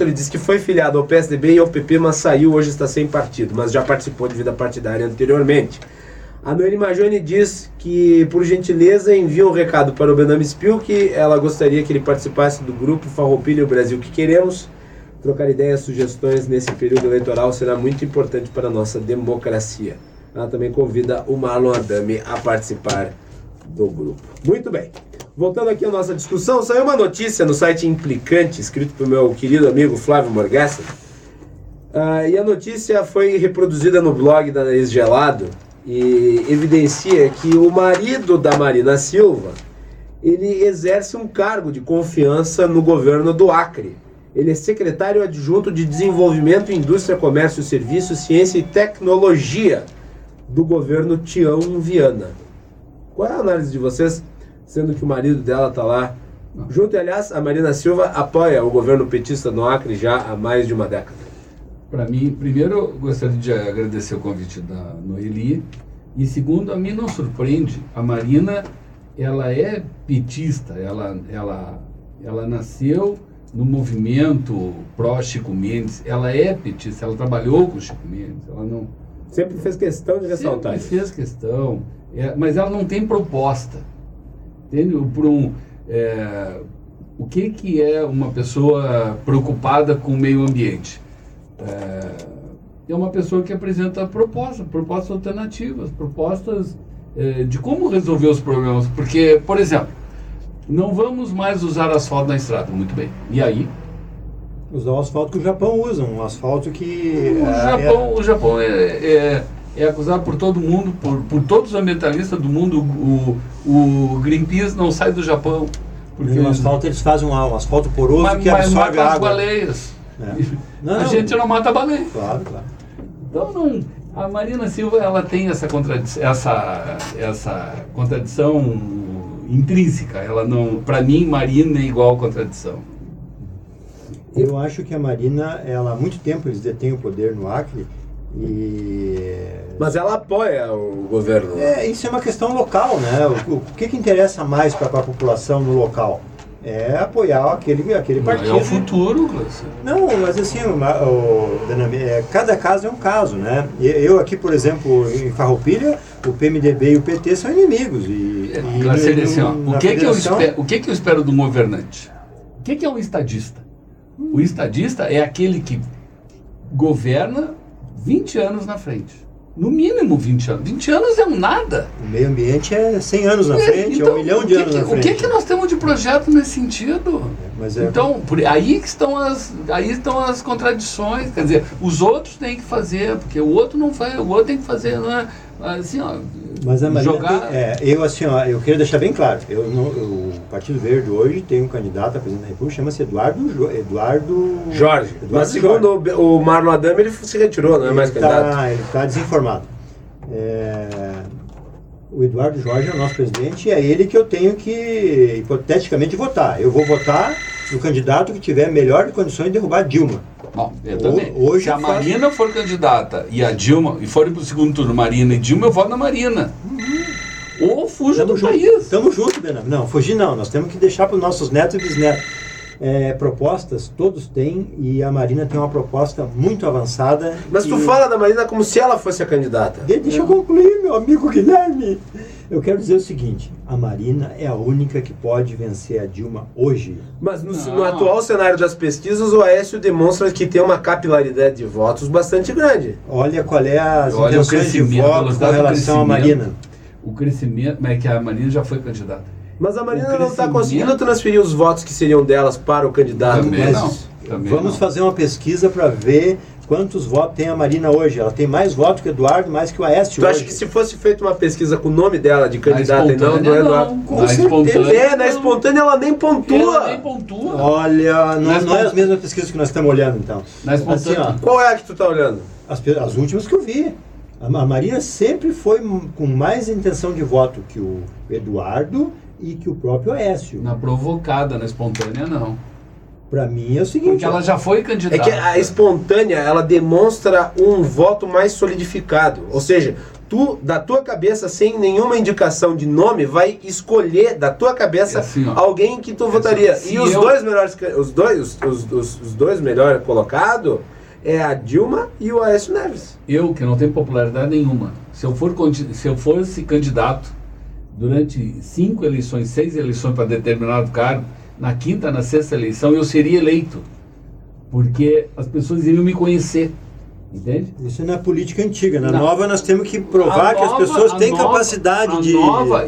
Ele disse que foi filiado ao PSDB e ao PP, mas saiu, hoje está sem partido, mas já participou de vida partidária anteriormente. A Noeli Majoni diz que, por gentileza, envia um recado para o Benami Spilk. Ela gostaria que ele participasse do grupo Farroupilha, o Brasil que queremos. Trocar ideias, sugestões nesse período eleitoral será muito importante para a nossa democracia. Ela também convida o Marlon Adami a participar do grupo. Muito bem. Voltando aqui à nossa discussão, saiu uma notícia no site Implicante, escrito pelo meu querido amigo Flávio Morgassa, e a notícia foi reproduzida no blog da Nariz Gelado e evidencia que o marido da Marina Silva, ele exerce um cargo de confiança no governo do Acre. Ele é secretário adjunto de Desenvolvimento, Indústria, Comércio, Serviços, Ciência e Tecnologia do governo Tião Viana. Qual é a análise de vocês? Sendo que o marido dela está lá junto, e aliás, a Marina Silva apoia o governo petista no Acre já há mais de uma década. Para mim, primeiro, eu gostaria de agradecer o convite da Noeli, e segundo, a mim não surpreende, a Marina, ela é petista, ela nasceu no movimento pró-Chico Mendes, ela é petista, ela trabalhou com o Chico Mendes, ela não... Sempre fez questão de ressaltar. Sempre fez questão, mas ela não tem proposta. Entende? O que é uma pessoa preocupada com o meio ambiente? É uma pessoa que apresenta propostas alternativas, propostas de como resolver os problemas. Porque, por exemplo, não vamos mais usar asfalto na estrada. Muito bem. E aí? Usar o asfalto que o Japão usa, um asfalto que... O Japão é acusado por todo mundo, por todos os ambientalistas do mundo. O Greenpeace não sai do Japão. Porque o asfalto eles fazem um asfalto poroso que absorve a água. As baleias. A gente não mata a baleia. Claro, claro. Então a Marina Silva, ela tem essa contradição intrínseca. Ela não, para mim, Marina é igual contradição. Eu acho que a Marina, ela há muito tempo eles detêm o poder no Acre. Mas ela apoia o governo. Isso é uma questão local, né? O que interessa mais para a população no local? É apoiar aquele partido. É o futuro, Cláudio. Não, mas assim, cada caso é um caso, né? Eu aqui, por exemplo, em Farroupilha, o PMDB e o PT são inimigos. O que eu espero do governante? O que é um estadista? O estadista é aquele que governa 20 anos na frente. No mínimo 20 anos. 20 anos é um nada. O meio ambiente é 100 anos na frente, então, é 1 milhão de anos na frente. O que nós temos de projeto nesse sentido? Então, aí estão as contradições. Quer dizer, os outros têm que fazer, porque o outro não faz, o outro tem que fazer, né? Assim, ó, mas a Marina eu queria deixar bem claro, o Partido Verde hoje tem um candidato a presidente da República, chama-se Eduardo Jorge. Mas segundo o Marlon Adami, ele se retirou, não é mais candidato. Ele está desinformado. O Eduardo Jorge é o nosso presidente e é ele que eu tenho que, hipoteticamente, votar. Eu vou votar no candidato que tiver melhor condições de derrubar Dilma. Bom, eu também. Se a Marina for candidata e a Dilma, e forem para o segundo turno Marina e Dilma, eu voto na Marina. Ou fuja do país. Estamos juntos, Benam. Não, fugir não. Nós temos que deixar para os nossos netos e bisnetos. Propostas, todos têm, e a Marina tem uma proposta muito avançada. Mas tu fala da Marina como se ela fosse a candidata. Deixa eu concluir, meu amigo Guilherme. Eu quero dizer o seguinte, a Marina é a única que pode vencer a Dilma hoje. Mas no atual cenário das pesquisas, o Aécio demonstra que tem uma capilaridade de votos bastante grande. Olha qual é as intenções de voto com relação à Marina. O crescimento, mas é que a Marina já foi candidata. Mas a Marina não está conseguindo transferir os votos que seriam delas para o candidato. Vamos fazer uma pesquisa para ver quantos votos tem a Marina hoje. Ela tem mais votos que o Eduardo, mais que o Aécio. Tu acha que se fosse feita uma pesquisa com o nome dela de candidata e não do Eduardo? Na espontânea ela nem pontua. Olha, não é as mesmas pesquisas que nós estamos olhando, então. Na espontânea. Assim, qual é a que tu está olhando? As últimas que eu vi. A Marina sempre foi com mais intenção de voto que o Eduardo e que o próprio Aécio. Na provocada, na espontânea não. Para mim é o seguinte... Porque ela já foi candidata. É que a espontânea, ela demonstra um voto mais solidificado. Ou seja, da tua cabeça, sem nenhuma indicação de nome, vai escolher da tua cabeça assim, alguém que tu votaria. Assim, e os dois melhores colocados é a Dilma e o Aécio Neves. Eu, que não tenho popularidade nenhuma, se eu fosse candidato durante 5 eleições, 6 eleições para determinado cargo, na quinta, na sexta eleição, eu seria eleito. Porque as pessoas iriam me conhecer. Entende? Isso não é política antiga. Na nova nós temos que provar que as pessoas têm capacidade de...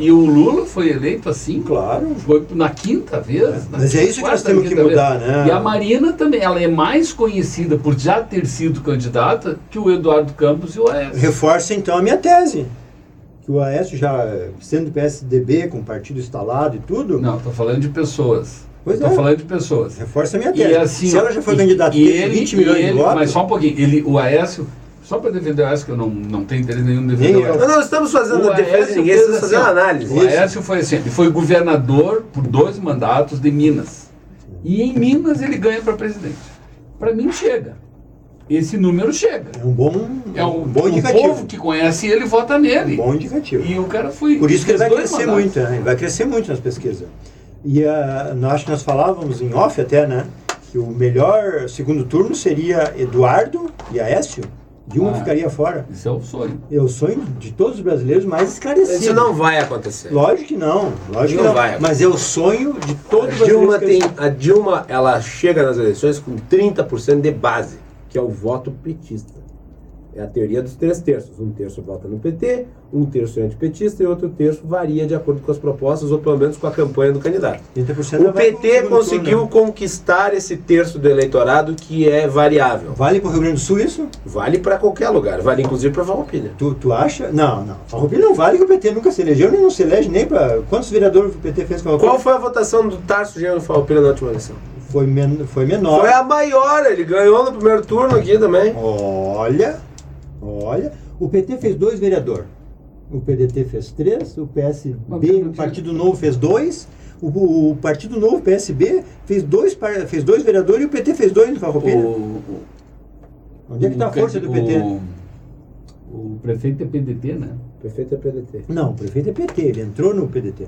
E o Lula foi eleito assim. Claro. Foi na quinta vez. Mas é isso que nós temos que mudar, né? E a Marina também, ela é mais conhecida por já ter sido candidata que o Eduardo Campos e o Aécio. Reforça então a minha tese. Que o Aécio já, sendo do PSDB, com partido instalado e tudo... Não, estou falando de pessoas. Estou falando de pessoas. Reforça a minha tese. E assim, se ela já foi candidata e teve 20 milhões de votos... Mas só um pouquinho. O Aécio... Só para defender o Aécio, que eu não tenho interesse nenhum em defender o Aécio. Não estamos fazendo a defesa de ninguém, estamos fazendo análise. O Aécio foi assim, ele foi governador por 2 mandatos de Minas. E em Minas ele ganha para presidente. Para mim chega. Esse número chega. É um bom indicativo. O povo que conhece ele vota nele. Um bom indicativo. E o cara foi... Por isso que ele vai crescer mandatos. muito, né? Ele vai crescer muito nas pesquisas. E acho que nós falávamos em off até, né? Que o melhor segundo turno seria Eduardo e Aécio. Dilma ficaria fora. Isso é o sonho. É o sonho de todos os brasileiros mais esclarecido. Isso não vai acontecer. Lógico que não. Lógico que não. Vai. Mas é o sonho de todos os brasileiros. A Dilma, ela chega nas eleições com 30% de base, que é o voto petista. É a teoria dos 3 terços. 1 terço vota no PT, 1 terço é antipetista e outro terço varia de acordo com as propostas ou pelo menos com a campanha do candidato. 30% O PT conseguiu conquistar esse terço do eleitorado que é variável. Vale para o Rio Grande do Sul isso? Vale para qualquer lugar, vale inclusive para Farroupilha. Tu acha? Não. Farroupilha não vale, que o PT nunca se elegeu, nem não se elege nem para... Quantos vereadores o PT fez com a Qual foi a votação do Tarso Genro Farroupilha na última eleição? Foi menor. Foi a maior, ele ganhou no primeiro turno aqui também. Olha, o PT fez 2 vereadores. O PDT fez 3, o PSB, o Partido Novo fez 2, o Partido Novo, o PSB, fez 2 vereadores e o PT fez 2 no Farroupilha. Onde é que está a força do PT? O prefeito é PDT, né? O prefeito é PDT. Não, o prefeito é PT, ele entrou no PDT.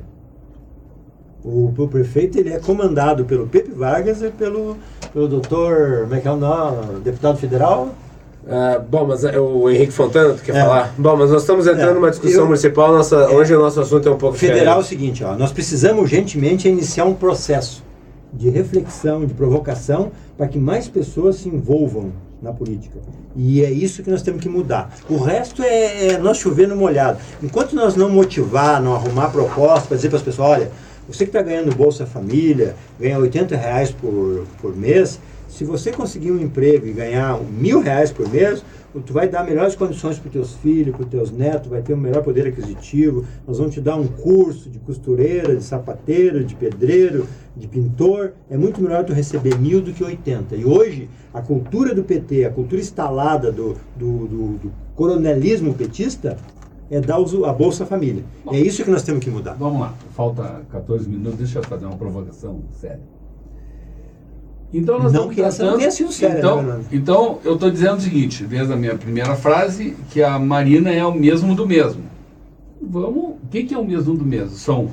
O prefeito ele é comandado pelo Pepe Vargas e pelo doutor, como é que é o nome? Deputado federal. Bom, mas o Henrique Fontana, tu quer falar? Bom, mas nós estamos entrando numa discussão municipal, hoje o nosso assunto é um pouco federal. diferente. É o seguinte, nós precisamos urgentemente iniciar um processo de reflexão, de provocação, para que mais pessoas se envolvam na política. E é isso que nós temos que mudar. O resto é nós chover no molhado. Enquanto nós não motivar, não arrumar proposta para dizer para as pessoas, olha, você que está ganhando Bolsa Família, ganha R$80 por mês, se você conseguir um emprego e ganhar R$1.000 por mês, tu vai dar melhores condições para os teus filhos, para os teus netos, vai ter um melhor poder aquisitivo, nós vamos te dar um curso de costureira, de sapateiro, de pedreiro, de pintor. É muito melhor tu receber 1.000 do que 80. E hoje, a cultura do PT, a cultura instalada do coronelismo petista, é dar a Bolsa Família. Bom, é isso que nós temos que mudar. Vamos lá, falta 14 minutos, deixa eu fazer uma provocação séria. Então nós não que essa não tenha sido séria, então eu estou dizendo o seguinte, desde a minha primeira frase, que a Marina é o mesmo do mesmo. O que é o mesmo do mesmo? São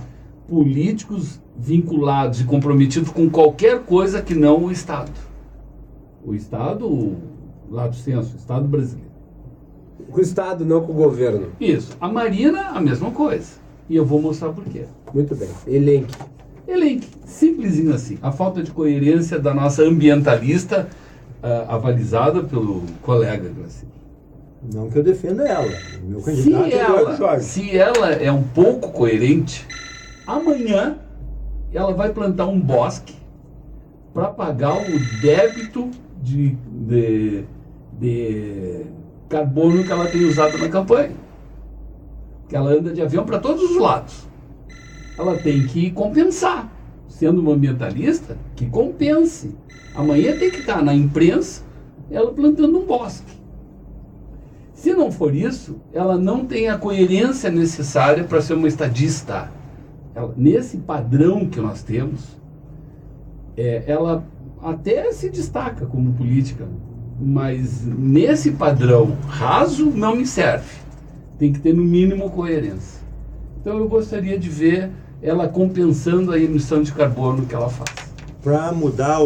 políticos vinculados e comprometidos com qualquer coisa que não o Estado. O Estado, lato sensu, o Estado brasileiro. Com o Estado, não com o governo. Isso. A Marina, a mesma coisa. E eu vou mostrar por quê. Muito bem. Elenque. Simplesinho assim. A falta de coerência da nossa ambientalista, avalizada pelo colega Graci. Não que eu defenda ela. O meu candidato é Eduardo Jorge. Se ela é um pouco coerente, amanhã ela vai plantar um bosque para pagar o débito de carbono que ela tem usado na campanha. Que ela anda de avião para todos os lados. Ela tem que compensar. Sendo uma ambientalista, que compense. Amanhã tem que estar na imprensa ela plantando um bosque. Se não for isso, ela não tem a coerência necessária para ser uma estadista. Nesse padrão que nós temos, ela até se destaca como política, mas nesse padrão raso não me serve. tem que ter no mínimo coerência. Então eu gostaria de ver ela compensando a emissão de carbono que ela faz. Para mudar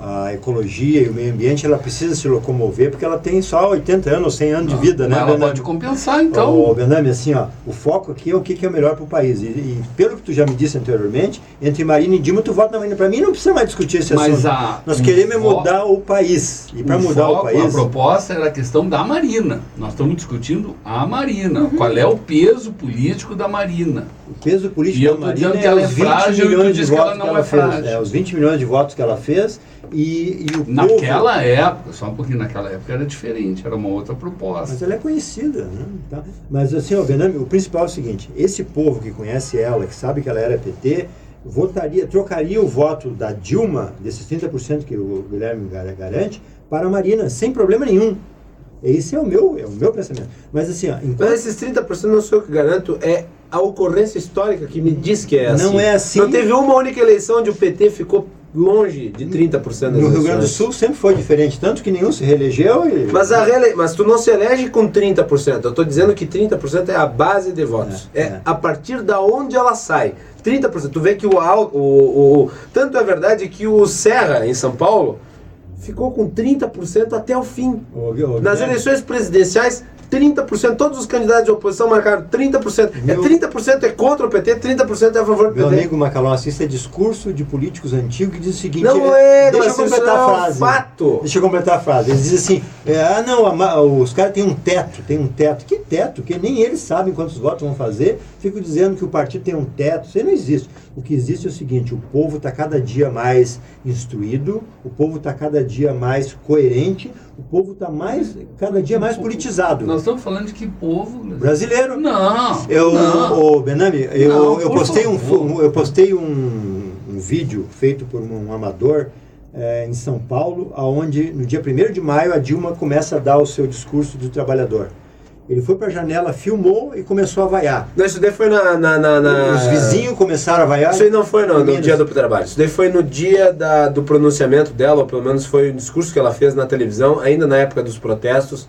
a ecologia e o meio ambiente, ela precisa se locomover, porque ela tem só 80 anos ou 100 anos de vida, né, ela Benami? pode compensar, então. Ô, Benami, assim, ó, o foco aqui é o que é melhor para o país. E pelo que tu já me disse anteriormente, entre Marina e Dilma, tu vota na Marina. Para mim, não precisa mais discutir esse assunto. Nós queremos mudar o país. E para mudar o país... A proposta era a questão da Marina. Nós estamos discutindo a Marina. Qual é o peso político da Marina? O peso político da Marina é os 20 milhões de votos que ela fez. Os 20 milhões de votos que ela fez e o naquela época, só um pouquinho, naquela época era diferente, era uma outra proposta. Mas ela é conhecida, né? Tá. Mas assim, Benami, o principal é o seguinte, esse povo que conhece ela, que sabe que ela era PT, trocaria o voto da Dilma, desses 30% que o Guilherme garante, para a Marina, sem problema nenhum. Esse é o meu pensamento. Mas assim, ó, mas esses 30% não sou eu que garanto, é a ocorrência histórica que me diz que é assim. Não é assim. Não teve uma única eleição onde o PT ficou longe de 30% das eleições. No Rio Grande do Sul sempre foi diferente, tanto que nenhum se reelegeu. Mas tu não se elege com 30%. Eu estou dizendo que 30% é a base de votos. É a partir da onde ela sai. 30%. Tu vê que tanto é verdade que o Serra, em São Paulo, ficou com 30% até o fim. Nas eleições presidenciais, 30%, todos os candidatos de oposição marcaram 30%. 30% é contra o PT, 30% é a favor do PT. Meu amigo Macalossi, isso é discurso de políticos antigos que diz o seguinte... Deixa eu completar a frase. Fato. Deixa eu completar a frase. Eles dizem assim, os caras têm um teto. Que teto? Que nem eles sabem quantos votos vão fazer. Fico dizendo que o partido tem um teto. Isso aí não existe. O que existe é o seguinte, o povo está cada dia mais instruído, o povo está cada dia mais coerente, o povo está cada dia mais politizado. Nós estamos falando de que povo? Brasileiro. Não. Benami, eu postei um vídeo feito por um amador em São Paulo, onde no dia 1º de maio a Dilma começa a dar o seu discurso do trabalhador. Ele foi para a janela, filmou e começou a vaiar. Não, isso daí foi Os vizinhos começaram a vaiar. Isso aí não foi no dia do trabalho. Isso daí foi no dia do pronunciamento dela, ou pelo menos foi o discurso que ela fez na televisão, ainda na época dos protestos.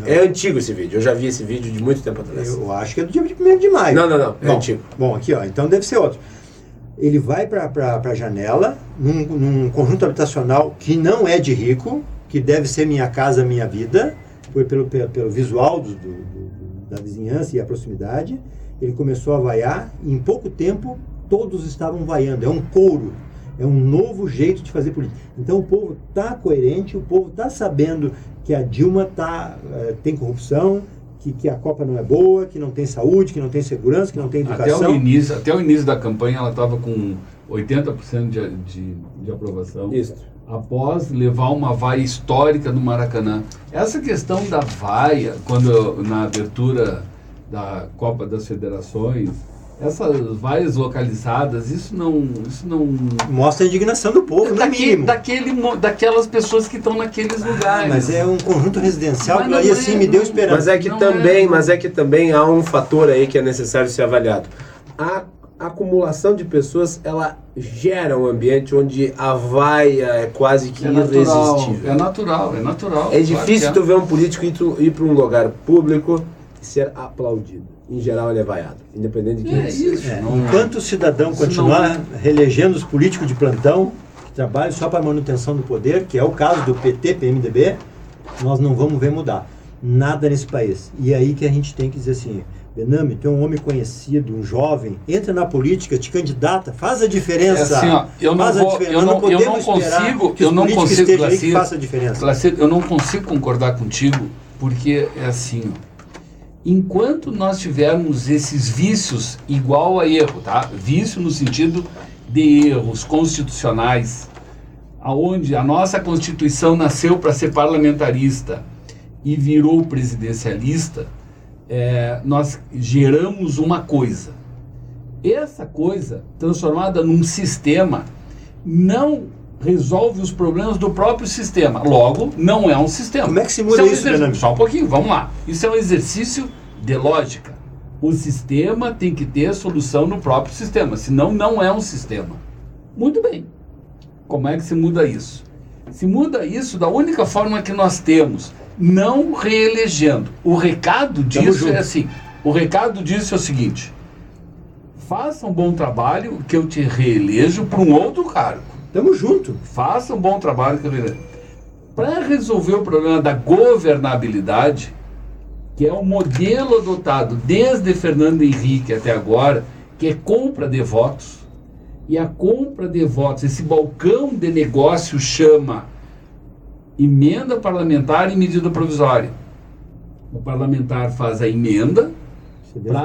É antigo esse vídeo, eu já vi esse vídeo de muito tempo atrás. Eu acho que é do dia 1º de maio. Não, é antigo. Bom, aqui ó, então deve ser outro. Ele vai para a janela, num conjunto habitacional que não é de rico, que deve ser Minha Casa Minha Vida, foi pelo visual da vizinhança e a proximidade. Ele começou a vaiar e em pouco tempo todos estavam vaiando. É um coro, é um novo jeito de fazer política. Então o povo está coerente, o povo está sabendo que a Dilma tem corrupção, que a Copa não é boa, que não tem saúde, que não tem segurança, que não tem educação. Até o início da campanha ela estava com 80% de aprovação. Isso. Após levar uma vaia histórica no Maracanã. Essa questão da vaia, na abertura da Copa das Federações, essas vaias localizadas, isso não mostra a indignação do povo, daquelas pessoas que estão naqueles lugares. Mas é um conjunto residencial e assim me deu esperança. Mas é que também há um fator aí que é necessário ser avaliado. A acumulação de pessoas, ela gera um ambiente onde a vaia é quase que irresistível. É natural. É difícil tu ver um político ir para um lugar público e ser aplaudido. Em geral ele é vaiado, independente de quem seja. Enquanto o cidadão continuar reelegendo os políticos de plantão, que trabalham só para a manutenção do poder, que é o caso do PT, PMDB, nós não vamos ver mudar nada nesse país. E é aí que a gente tem que dizer assim, Benami, tu é um homem conhecido, um jovem, entra na política, te candidata, faz a diferença. É assim, ó, eu não consigo concordar contigo, porque é assim, ó, enquanto nós tivermos esses vícios igual a erro, tá? Vício no sentido de erros constitucionais, aonde a nossa Constituição nasceu para ser parlamentarista e virou presidencialista, nós geramos uma coisa. Essa coisa, transformada num sistema, não resolve os problemas do próprio sistema. Logo, não é um sistema. Como é que se muda isso, Fernando? Só um pouquinho, vamos lá. Isso é um exercício de lógica. O sistema tem que ter solução no próprio sistema, senão não é um sistema. Muito bem. Como é que se muda isso? Se muda isso da única forma que nós temos não reelegendo. O recado disso é assim, o recado disso é o seguinte: faça um bom trabalho que eu te reelejo para um outro cargo. Tamo junto. Faça um bom trabalho que eu reelejo. Para resolver o problema da governabilidade, que é um modelo adotado desde Fernando Henrique até agora, que é compra de votos, e a compra de votos, esse balcão de negócio chama emenda parlamentar e medida provisória. O parlamentar faz a emenda.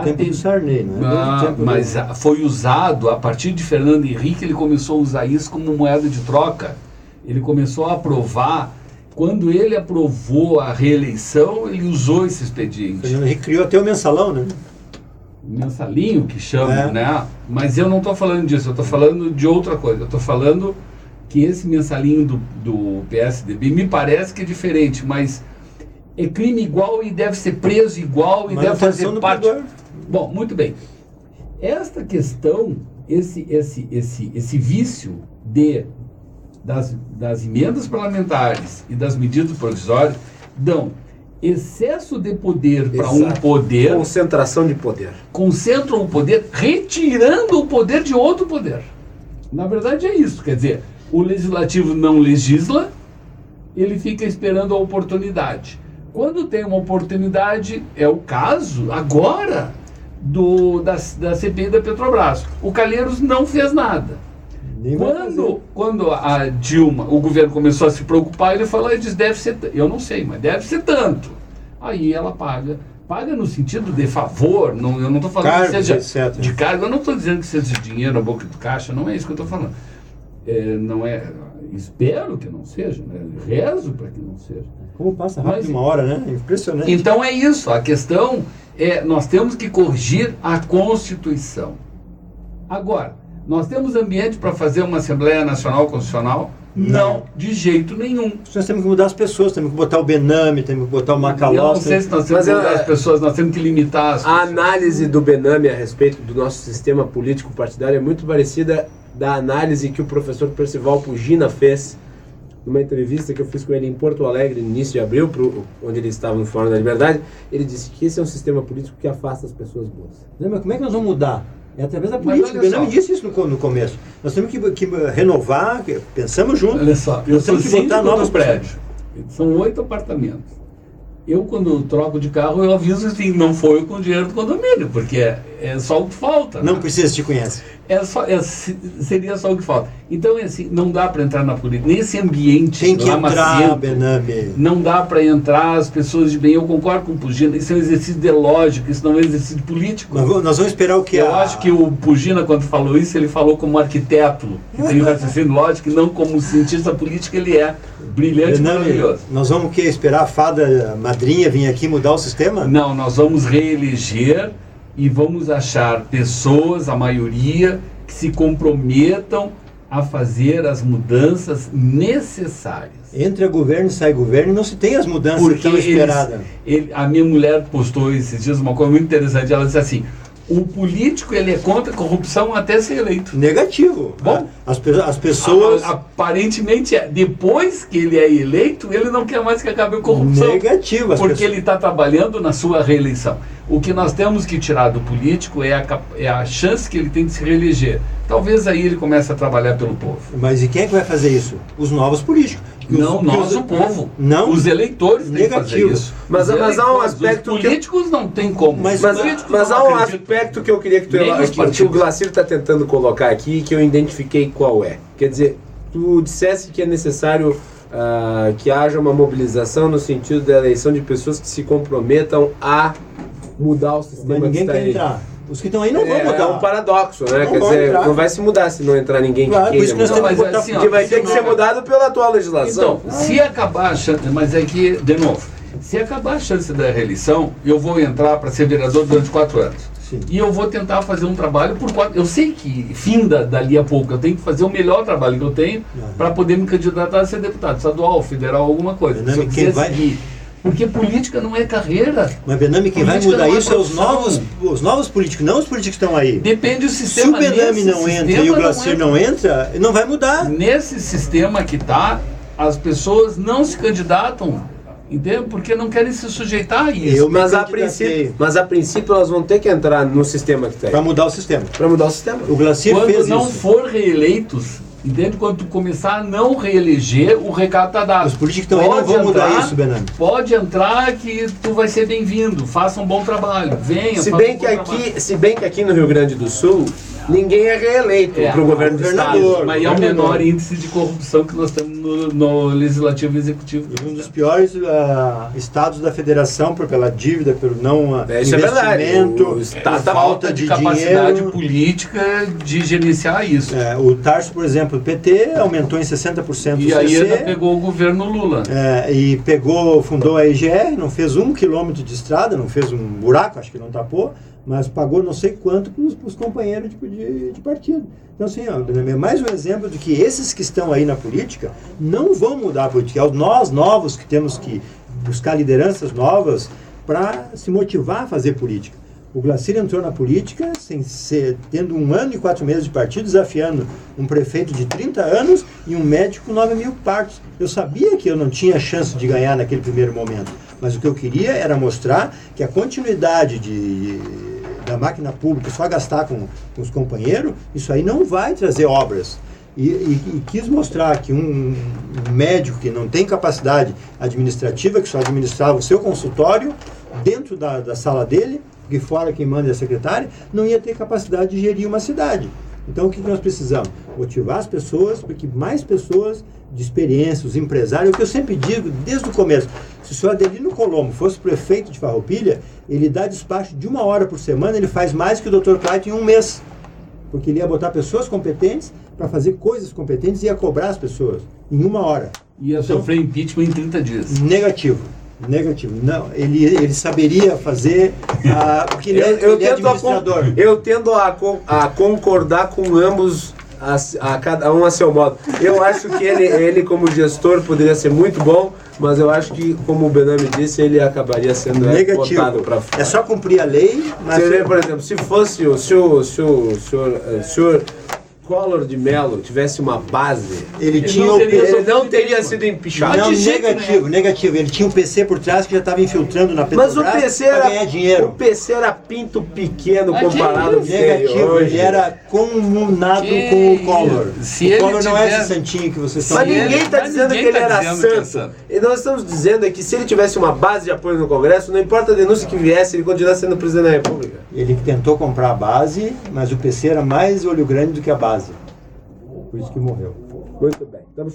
Tempo do Sarney, não é? Mas foi usado, a partir de Fernando Henrique, ele começou a usar isso como moeda de troca. Ele começou a aprovar. Quando ele aprovou a reeleição, ele usou esse expediente. Fernando Henrique criou até o mensalão, né? Mensalinho, que chamam, né? Mas eu não estou falando disso, eu estou falando de outra coisa. Eu estou falando que esse mensalinho do PSDB me parece que é diferente, mas é crime igual e deve ser preso igual e deve fazer parte. Bom, muito bem. Esta questão, esse vício das emendas parlamentares e das medidas provisórias dão excesso de poder para um poder. Concentração de poder. Concentram o poder, retirando o poder de outro poder. Na verdade é isso. Quer dizer, o legislativo não legisla, ele fica esperando a oportunidade. Quando tem uma oportunidade, é o caso agora da CPI da Petrobras. O Calheiros não fez nada. Quando a Dilma, o governo começou a se preocupar, ele falou, deve ser, eu não sei, mas deve ser tanto. Aí ela paga no sentido de favor, eu não estou falando cargos, que seja etc. De cargo, eu não estou dizendo que seja dinheiro na boca do caixa, não é isso que eu estou falando. Não é, espero que não seja, né? Rezo para que não seja. Como passa rápido uma hora, né? Impressionante. Então é isso, a questão é, nós temos que corrigir a Constituição. Agora, nós temos ambiente para fazer uma Assembleia Nacional Constitucional? Não, de jeito nenhum. Nós temos que mudar as pessoas, temos que botar o Bename, temos que botar o Macalós. Eu não sei se nós temos que mudar as pessoas, nós temos que limitar as pessoas. A análise do Bename a respeito do nosso sistema político partidário é muito parecida da análise que o professor Percival Pugina fez numa entrevista que eu fiz com ele em Porto Alegre no início de abril, onde ele estava no Fórum da Liberdade. Ele disse que esse é um sistema político que afasta as pessoas boas. Mas como é que nós vamos mudar? É através da política. O Bename disse isso no começo. Nós temos que renovar, pensamos juntos. Olha só, eu temos que botar novos prédios. São 8 apartamentos. Eu, quando troco de carro, eu aviso assim, não foi com o dinheiro do condomínio, porque é só o que falta. Não né? precisa, te conhece. Seria só o que falta. Então, assim, não dá para entrar na política. Nesse ambiente tem que entrar, Bename. Não dá para entrar as pessoas de bem. Eu concordo com o Pugina. Isso é um exercício de lógica, isso não é um exercício político. Nós vamos esperar o que Eu acho que o Pugina, quando falou isso, ele falou como arquiteto, que tem um raciocínio lógico, e não como cientista político, ele é brilhante e maravilhoso. Nós vamos esperar a fada madrinha vir aqui mudar o sistema? Não, nós vamos reeleger e vamos achar pessoas, a maioria, que se comprometam a fazer as mudanças necessárias. Entra governo e sai governo, não se tem as mudanças que estão esperadas. A minha mulher postou esses dias uma coisa muito interessante. Ela disse assim, o político ele é contra a corrupção até ser eleito. Negativo. Bom, as pessoas... Aparentemente, depois que ele é eleito, ele não quer mais que acabe a corrupção. Negativo. Porque ele está trabalhando na sua reeleição. O que nós temos que tirar do político é a chance que ele tem de se reeleger. Talvez aí ele comece a trabalhar pelo povo. Mas e quem é que vai fazer isso? Os novos políticos. O povo. Não, os eleitores têm que fazer isso. Mas há um aspecto os políticos não tem como. Mas há um aspecto que eu queria que o Glacir está tentando colocar aqui, que eu identifiquei qual é. Quer dizer, tu dissesse que é necessário que haja uma mobilização no sentido da eleição de pessoas que se comprometam a mudar o sistema. Mas ninguém quer entrar. Os que estão aí não vão mudar. É um paradoxo, né? Quer dizer, não vai se mudar se não entrar ninguém que queira mudar. Que vai ter que ser mudado pela atual legislação. Então, se acabar a chance, mas é que, de novo, se acabar a chance da reeleição, eu vou entrar para ser vereador durante 4 anos. Sim. E eu vou tentar fazer um trabalho por 4 anos. Eu sei que finda dali a pouco, eu tenho que fazer o melhor trabalho que eu tenho para poder me candidatar a ser deputado estadual, federal, alguma coisa. Bename, quem vai... Porque política não é carreira. Mas, Bename, quem vai mudar isso é os novos políticos, não os políticos que estão aí. Depende do sistema. Se o Bename não entra e o Glacir não entra, não vai mudar. Nesse sistema que está, as pessoas não se candidatam Entende? Porque não querem se sujeitar a isso. Mas a princípio elas vão ter que entrar no sistema que tem. Para mudar o sistema. Para mudar o sistema. O Glacier Quando fez não isso. for reeleitos, entende? Quando tu começar a não reeleger, o recado está dado. Os políticos também não vão mudar isso, Benami. Pode entrar que tu vai ser bem-vindo. Faça um bom trabalho. Venha, Se faça bem um que bom trabalho. aqui no Rio Grande do Sul, ninguém é reeleito para o governo do estado. Mas é o menor índice de corrupção que nós temos no Legislativo e Executivo. E um dos piores estados da federação pela dívida, pelo não Isso investimento, o estado por falta de capacidade dinheiro. política de gerenciar isso. O Tarso, por exemplo, o PT aumentou em 60% E o aí CC, ainda pegou o governo Lula. e fundou a EGR, não fez 1 quilômetro de estrada, não fez um buraco, acho que não tapou, mas pagou não sei quanto para os companheiros de partido. Então, assim, é mais um exemplo de que esses que estão aí na política não vão mudar a política. É nós novos que temos que buscar lideranças novas para se motivar a fazer política. O Glacier entrou na política tendo 1 ano e 4 meses de partido, desafiando um prefeito de 30 anos e um médico com 9 mil partos. Eu sabia que eu não tinha chance de ganhar naquele primeiro momento, mas o que eu queria era mostrar que a continuidade da máquina pública, só gastar com os companheiros, isso aí não vai trazer obras. E quis mostrar que um médico que não tem capacidade administrativa, que só administrava o seu consultório dentro da sala dele, porque fora quem manda é a secretária, não ia ter capacidade de gerir uma cidade. Então o que nós precisamos? Motivar as pessoas, porque mais pessoas de experiência, os empresários, é o que eu sempre digo desde o começo. Se o senhor Adelino Colombo fosse prefeito de Farroupilha, ele dá despacho de 1 hora por semana, ele faz mais que o Dr. Clayton em 1 mês. Porque ele ia botar pessoas competentes para fazer coisas competentes e ia cobrar as pessoas em 1 hora. Ia sofrer impeachment em 30 dias. Negativo. Não, ele saberia fazer, porque ele é administrador. Eu tendo a concordar com ambos, a cada um a seu modo. Eu acho que ele como gestor poderia ser muito bom, mas eu acho que, como o Benami disse, ele acabaria sendo botado para fora. É só cumprir a lei, mas... Por exemplo, se fosse o senhor Collor de Mello tivesse uma base, ele não teria sido empichado. Não, negativo. Ele tinha um PC por trás que já estava infiltrando na Petrobras para ganhar dinheiro. O PC era pinto pequeno comparado com negativo. Ele era comunado com o Collor. O Collor não é esse santinho que vocês estão dizendo. Mas ninguém está dizendo que ele era santo. E nós estamos dizendo que se ele tivesse uma base de apoio no Congresso, não importa a denúncia que viesse, ele continuaria sendo presidente da República. Ele tentou comprar a base, mas o PC era mais olho grande do que a base. Por isso que morreu. Muito bem. Estamos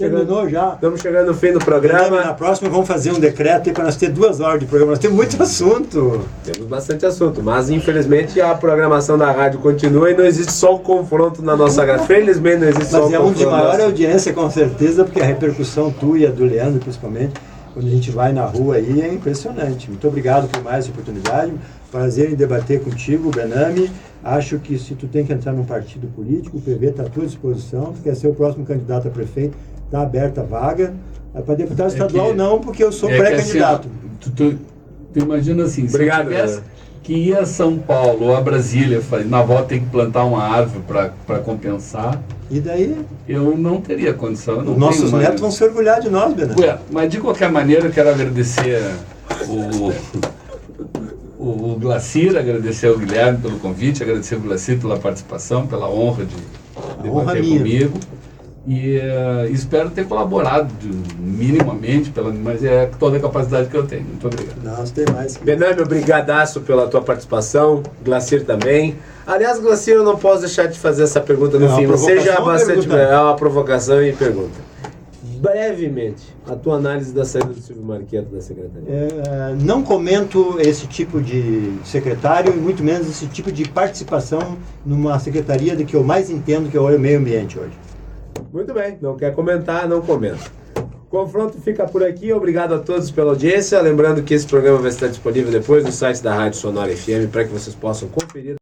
chegando no fim do programa. Na próxima vamos fazer um decreto para nós ter 2 horas de programa. Nós temos muito assunto. Temos bastante assunto, mas infelizmente a programação da rádio continua e não existe só o confronto na nossa grade. Felizmente não existe só o confronto. Mas é um de maior audiência, com certeza, porque a repercussão tua e a do Leandro, principalmente, quando a gente vai na rua aí, é impressionante. Muito obrigado por mais oportunidade. Prazer em debater contigo, Benami. Acho que se tu tem que entrar num partido político, o PV está à tua disposição. Tu quer ser o próximo candidato a prefeito, está aberta a vaga. Para deputado estadual não, porque eu sou pré-candidato. Assim, tu imagina assim, obrigado, se eu tivesse que ir a São Paulo ou a Brasília, na volta tem que plantar uma árvore para compensar. E daí? Eu não teria condição. Os nossos netos vão se orgulhar de nós, Benami. Mas de qualquer maneira eu quero agradecer o Glacier, agradecer ao Guilherme pelo convite, agradecer ao Glacier pela participação, pela honra de debater comigo. E espero ter colaborado minimamente, mas é toda a capacidade que eu tenho. Muito obrigado. Nós tem mais. Benami, obrigadaço pela tua participação. Glacier também. Aliás, Glacier, eu não posso deixar de fazer essa pergunta no fim. Você já bastante... É uma provocação e pergunta. Brevemente, a tua análise da saída do Silvio Marqueto da secretaria. Não comento esse tipo de secretário e muito menos esse tipo de participação numa secretaria de que eu mais entendo, que é o meio ambiente hoje. Muito bem, não quer comentar, não comenta. O confronto fica por aqui, obrigado a todos pela audiência. Lembrando que esse programa vai estar disponível depois no site da Rádio Sonora FM para que vocês possam conferir.